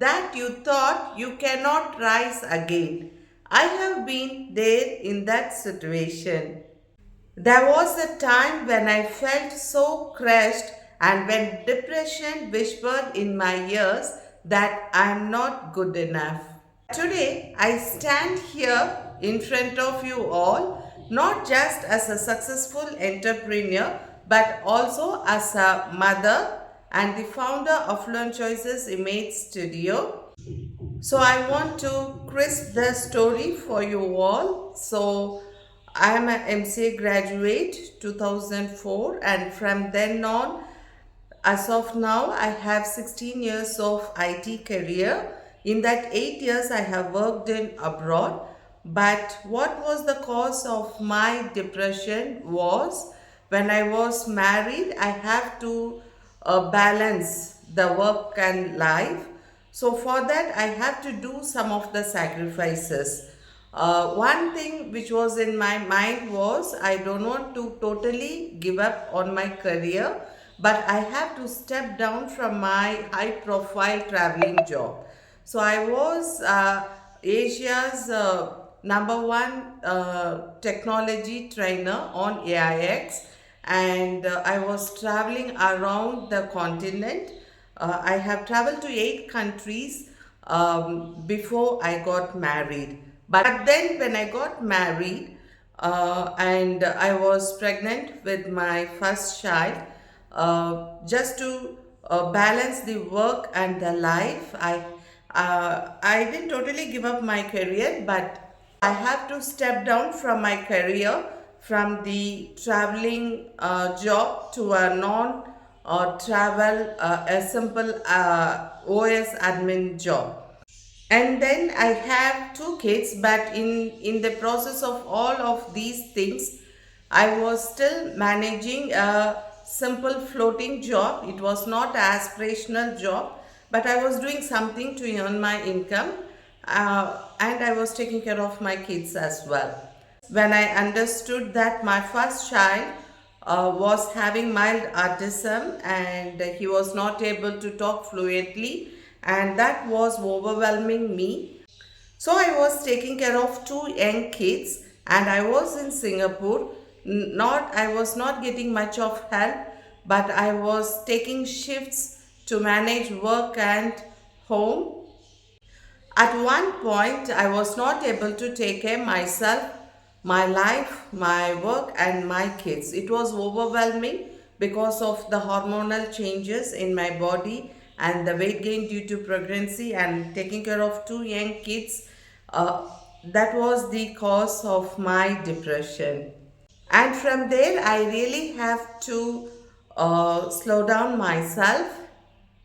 that you thought you cannot rise again. I have been there in that situation. There was a time when I felt so crushed and when depression whispered in my ears that I am not good enough. Today, I stand here in front of you all, not just as a successful entrepreneur, but also as a mother and the founder of Learn Choices Image Studio. So I want to crisp the story for you all. So I am an MCA graduate 2004, and from then on, as of now, I have 16 years of IT career. In that 8 years, I have worked in abroad. But what was the cause of my depression was when I was married, I have to balance the work and life. So for that, I have to do some of the sacrifices. One thing which was in my mind was I don't want to totally give up on my career, but I have to step down from my high profile traveling job. So I was Asia's number one technology trainer on AIX, and I was traveling around the continent. I have traveled to 8 countries before I got married. But then, when I got married and I was pregnant with my first child, just to balance the work and the life, I didn't totally give up my career, but I have to step down from my career from the traveling job to a non travel, a simple OS admin job. And then I have 2 kids, but in the process of all of these things, I was still managing a simple floating job. It was not an aspirational job, but I was doing something to earn my income, and I was taking care of my kids as well. When I understood that my first child was having mild autism and he was not able to talk fluently, and that was overwhelming me. So I was taking care of 2 young kids, and I was in Singapore. Not I was not getting much of help, but I was taking shifts to manage work and home. At one point, I was not able to take care myself, my life, my work, and my kids. It was overwhelming because of the hormonal changes in my body and the weight gain due to pregnancy and taking care of 2 young kids. That was the cause of my depression. And from there, I really have to slow down myself.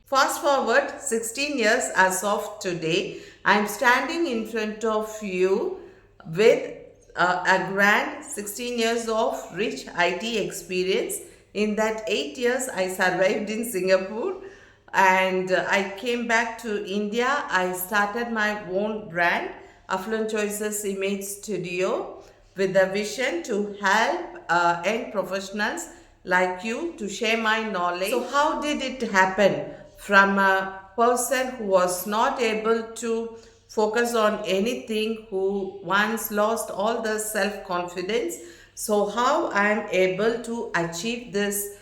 Fast forward 16 years as of today, I am standing in front of you with a grand 16 years of rich IT experience. In that 8 years, I survived in Singapore and I came back to India. I started my own brand, Affluent Choices Image Studio, with a vision to help young professionals like you to share my knowledge. So, how did it happen? From a person who was not able to focus on anything, who once lost all the self confidence. So, how I am able to achieve this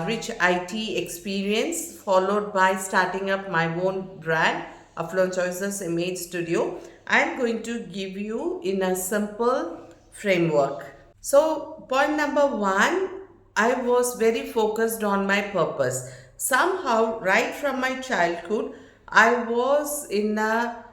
rich IT experience, followed by starting up my own brand, Affluent Choices Image Studio, I am going to give you in a simple framework. So, point number one, I was very focused on my purpose. Somehow, right from my childhood, I was in a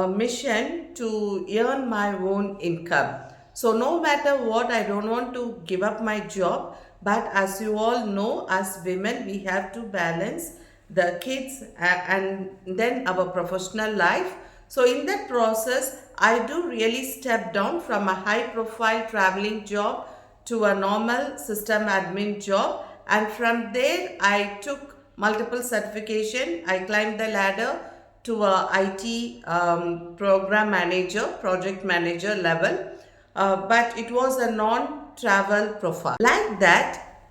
mission to earn my own income. So, no matter what, I don't want to give up my job. But as you all know, as women, we have to balance the kids and then our professional life. So, in that process, I do really step down from a high profile traveling job to a normal system admin job, and from there I took multiple certification. I climbed the ladder to a IT program manager, project manager level, but it was a non-travel profile. Like that,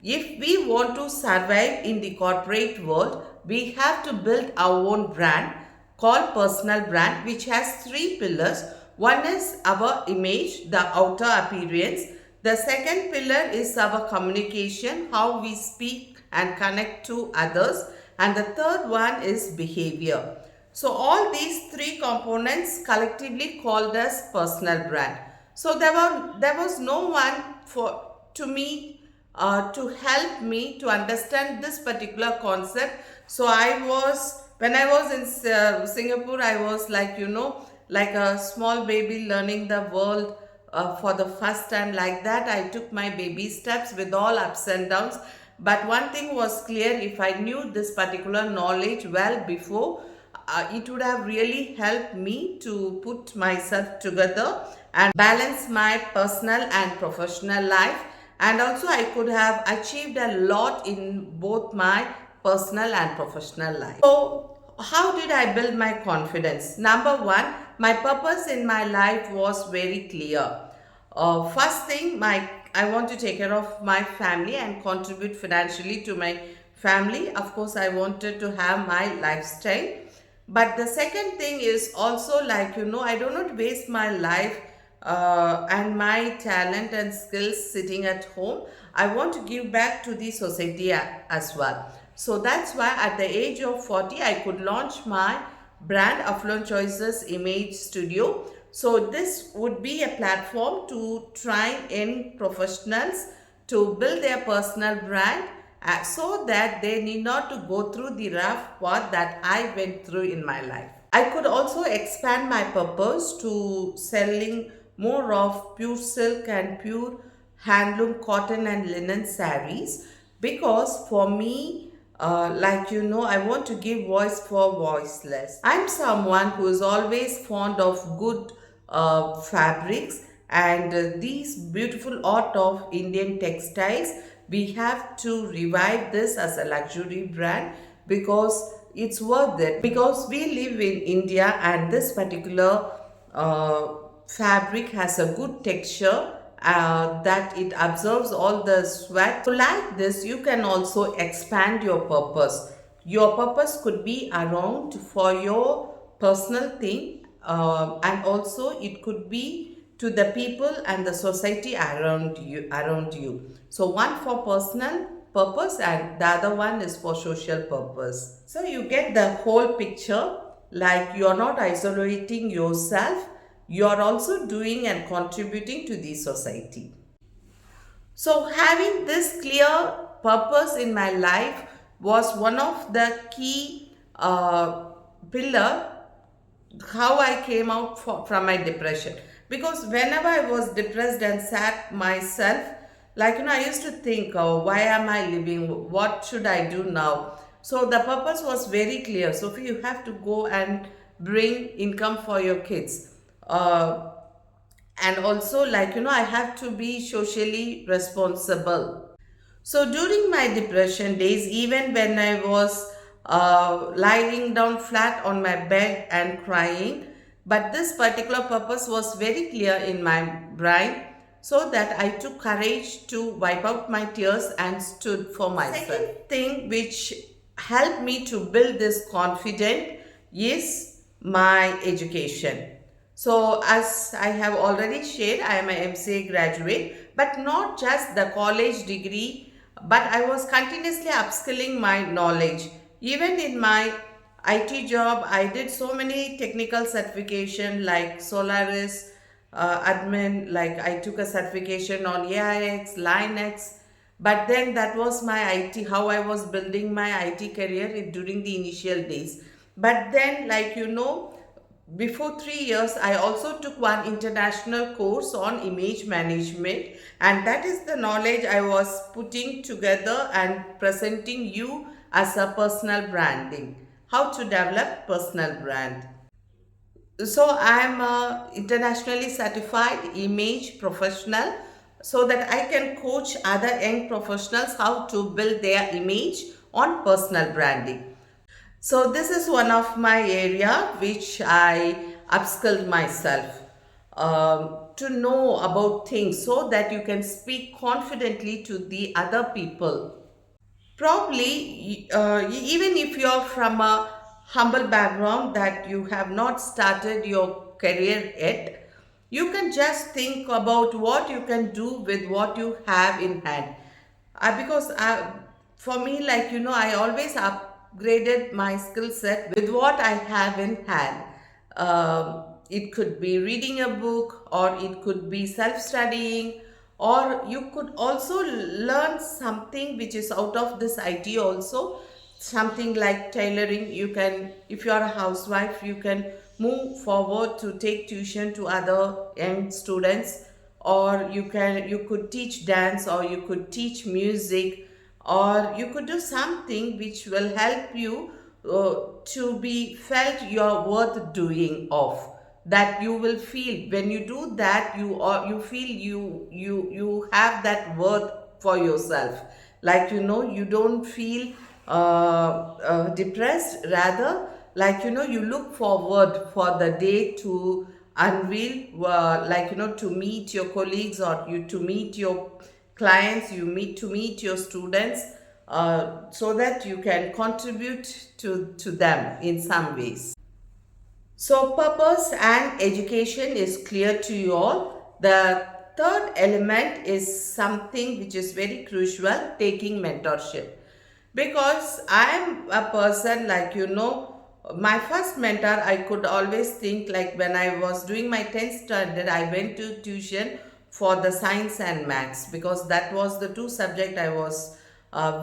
if we want to survive in the corporate world, we have to build our own brand. called personal brand, which has three pillars. One is our image, the outer appearance. The second pillar is our communication, how we speak and connect to others. And the third one is behavior. So all these three components collectively called as personal brand. So there was no one for to me to help me to understand this particular concept. So when I was in Singapore, I was like, like a small baby learning the world for the first time. Like that, I took my baby steps with all ups and downs. But one thing was clear: if I knew this particular knowledge well before, it would have really helped me to put myself together and balance my personal and professional life. And also, I could have achieved a lot in both my personal and professional life. So, how did I build my confidence? Number one, my purpose in my life was very clear. First thing, I want to take care of my family and contribute financially to my family. Of course, I wanted to have my lifestyle. But the second thing is also like, I do not waste my life and my talent and skills sitting at home. I want to give back to the society as well. So that's why at the age of 40, I could launch my brand Affluent Choices Image Studio. So this would be a platform to train in professionals to build their personal brand so that they need not to go through the rough path that I went through in my life. I could also expand my purpose to selling more of pure silk and pure handloom cotton and linen sarees, because for me, I want to give voice for voiceless. I'm someone who is always fond of good fabrics, and these beautiful art of Indian textiles. We have to revive this as a luxury brand because it's worth it. Because we live in India, and this particular fabric has a good texture that it absorbs all the sweat. So like this, you can also expand your purpose. Your purpose could be around for your personal thing, and also it could be to the people and the society around you. So one for personal purpose and the other one is for social purpose. So you get the whole picture, like you are not isolating yourself, you are also doing and contributing to the society. So having this clear purpose in my life was one of the key pillar how I came out from my depression. Because whenever I was depressed and sat myself, I used to think, oh, why am I living? What should I do now? So the purpose was very clear. So you have to go and bring income for your kids. And also, I have to be socially responsible. So during my depression days, even when I was lying down flat on my bed and crying, but this particular purpose was very clear in my brain, so that I took courage to wipe out my tears and stood for myself. Second thing which helped me to build this confidence is my education. So, as I have already shared, I am a MCA graduate, but not just the college degree, but I was continuously upskilling my knowledge. Even in my IT job, I did so many technical certification like Solaris, admin, like I took a certification on AIX, Linux, but then that was my IT, how I was building my IT career during the initial days. But then, before 3 years, I also took one international course on image management, and that is the knowledge I was putting together and presenting you as a personal branding. How to develop personal brand. So I am a internationally certified image professional, so that I can coach other young professionals how to build their image on personal branding. So this is one of my area which I upskilled myself to know about things so that you can speak confidently to the other people. Probably, even if you're from a humble background that you have not started your career yet, you can just think about what you can do with what you have in hand. Because for me, like, I always upgraded my skill set with what I have in hand. It could be reading a book, or it could be self studying, or you could also learn something which is out of this IT also, something like tailoring. You can, if you are a housewife, you can move forward to take tuition to other young students, or you could teach dance, or you could teach music, or you could do something which will help you to be felt you're worth doing of, that you will feel when you do that, you feel you have that worth for yourself. Like, you don't feel depressed, rather, like, you look forward for the day to unveil, like, to meet your colleagues, or you to meet your clients, to meet your students, so that you can contribute to them in some ways. So, purpose and education is clear to you all. The third element is something which is very crucial, taking mentorship. Because I am a person, like, my first mentor, I could always think, like, when I was doing my 10th standard, I went to tuition for the science and maths, because that was the two subject I was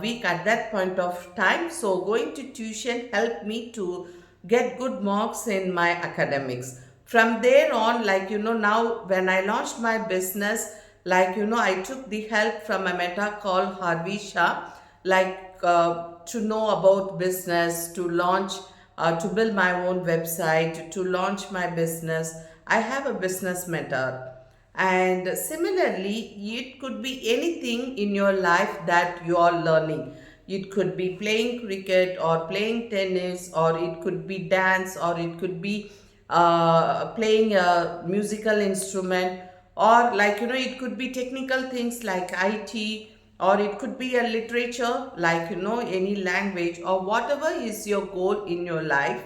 weak at that point of time. So going to tuition helped me to get good marks in my academics. From there on, like, now when I launched my business, like, I took the help from a mentor called Harvey Shah, like, to know about business, to launch, to build my own website, to launch my business. I have a business mentor. And similarly, it could be anything in your life that you are learning. It could be playing cricket, or playing tennis, or it could be dance, or it could be playing a musical instrument, or, like, it could be technical things like IT, or it could be a literature, like, any language, or whatever is your goal in your life.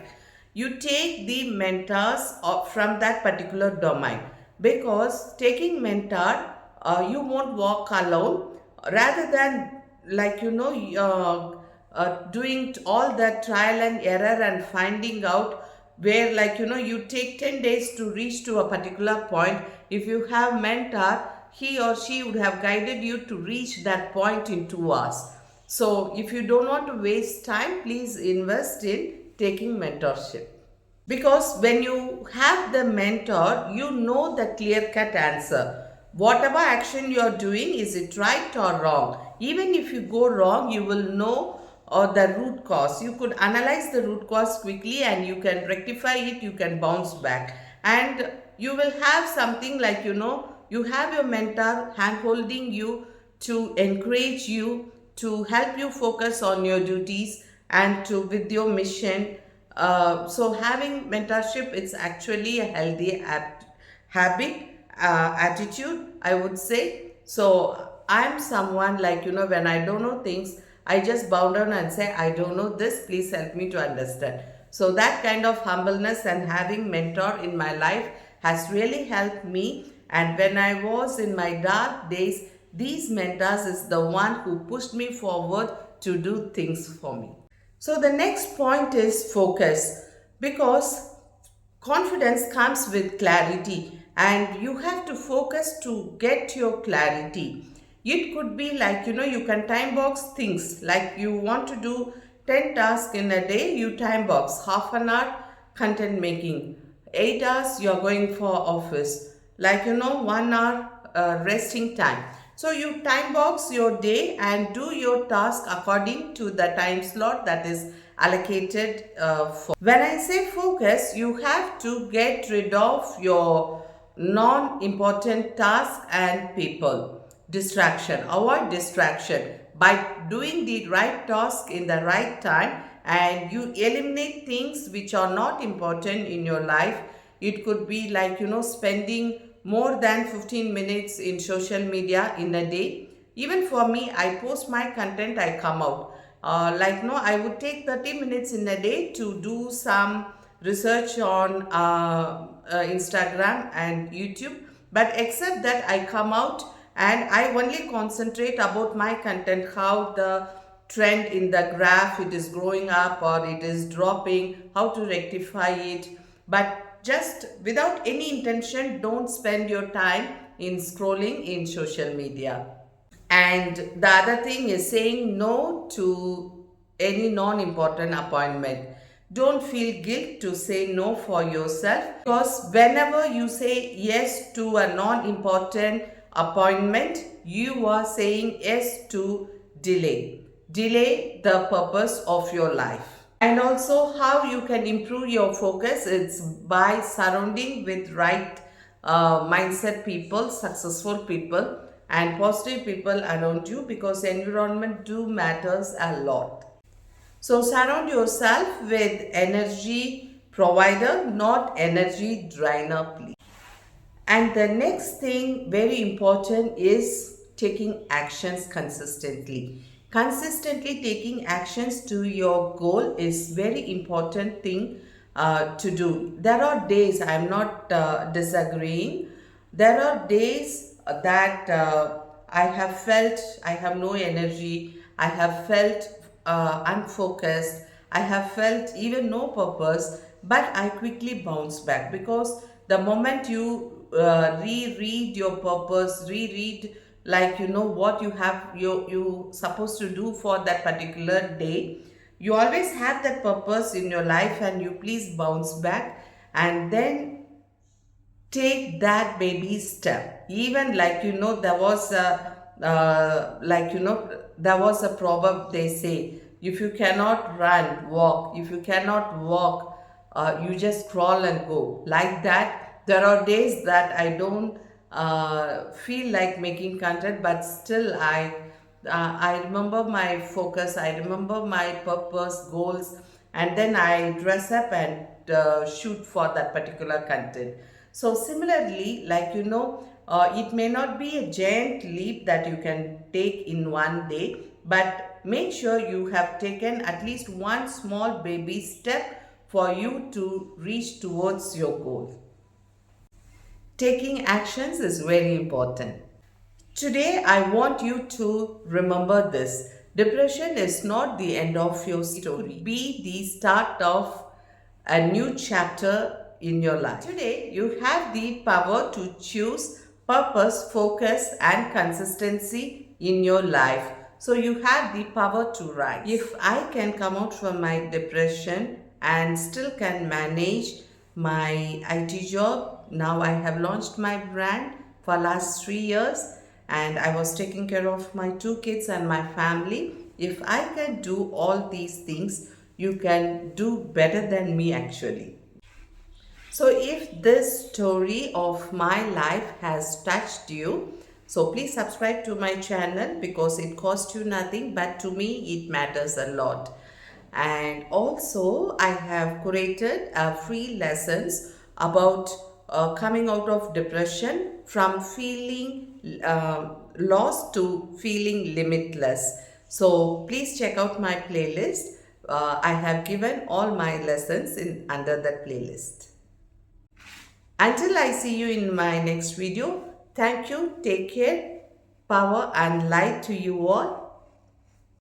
You take the mentors from that particular domain, because taking mentor, you won't walk alone, rather than, like, doing all that trial and error and finding out where, like, you take 10 days to reach to a particular point. If you have mentor, he or she would have guided you to reach that point in 2 hours. So if you don't want to waste time, please invest in taking mentorship. Because when you have the mentor, you know the clear cut answer. Whatever action you are doing, is it right or wrong? Even if you go wrong, you will know the root cause. You could analyze the root cause quickly, and you can rectify it, you can bounce back. And you will have something like, you have your mentor hand holding you, to encourage you, to help you focus on your duties, and to with your mission. So having mentorship, it's actually a healthy habit, attitude, I would say. So I'm someone, like, when I don't know things, I just bow down and say, I don't know this, please help me to understand. So that kind of humbleness and having mentor in my life has really helped me. And when I was in my dark days, these mentors is the one who pushed me forward to do things for me. So the next point is focus, because confidence comes with clarity, and you have to focus to get your clarity. It could be like, you can time box things, like you want to do 10 tasks in a day, you time box half an hour content making, 8 hours you're going for office, like, 1 hour resting time. So you time box your day and do your task according to the time slot that is allocated for. When I say focus, you have to get rid of your non-important task and people. Distraction. Avoid distraction by doing the right task in the right time, and you eliminate things which are not important in your life. It could be like, spending more than 15 minutes in social media in a day. Even for me, I post my content, I come out. like no, I would take 30 minutes in a day to do some research on Instagram and YouTube. But except that, I come out and I only concentrate about my content, how the trend in the graph, it is growing up or it is dropping, how to rectify it. But just without any intention, don't spend your time in scrolling in social media. And the other thing is saying no to any non important appointment. Don't feel guilt to say no for yourself, because whenever you say yes to a non important appointment, you are saying yes to delay. Delay the purpose of your life. And also, how you can improve your focus, it's by surrounding with right mindset people, successful people and positive people around you, because environment do matters a lot. So surround yourself with energy provider, not energy drainer, please. And the next thing, very important, is taking actions consistently. Consistently taking actions to your goal is very important thing to do. There are days, I'm not disagreeing. There are days that I have felt I have no energy. I have felt unfocused. I have felt even no purpose, but I quickly bounce back, because the moment you reread your purpose, reread, like you know what you have, you supposed to do for that particular day, you always have that purpose in your life, and you please bounce back and then take that baby step. Even like you know, there was a there was a proverb, they say, if you cannot run, walk. If you cannot walk, you just crawl and go, like that. There are days that I don't feel like making content, but still I remember my focus, I remember my purpose, goals, and then I dress up and shoot for that particular content. So similarly, like you know, it may not be a giant leap that you can take in one day, but make sure you have taken at least one small baby step for you to reach towards your goal. Taking actions is very important. Today, I want you to remember this. Depression is not the end of your story. It could be the start of a new chapter in your life. Today, you have the power to choose purpose, focus, and consistency in your life. So, you have the power to rise. If I can come out from my depression and still can manage my IT job, now I have launched my brand for last 3 years, and I was taking care of my two kids and my family. If I can do all these things, you can do better than me actually. So if this story of my life has touched you, so please subscribe to my channel, because it costs you nothing, but to me it matters a lot. And also I have curated free lessons about coming out of depression, from feeling lost to feeling limitless. So please check out my playlist. I have given all my lessons in under that playlist. Until I see you in my next video, thank you, take care, power and light to you all.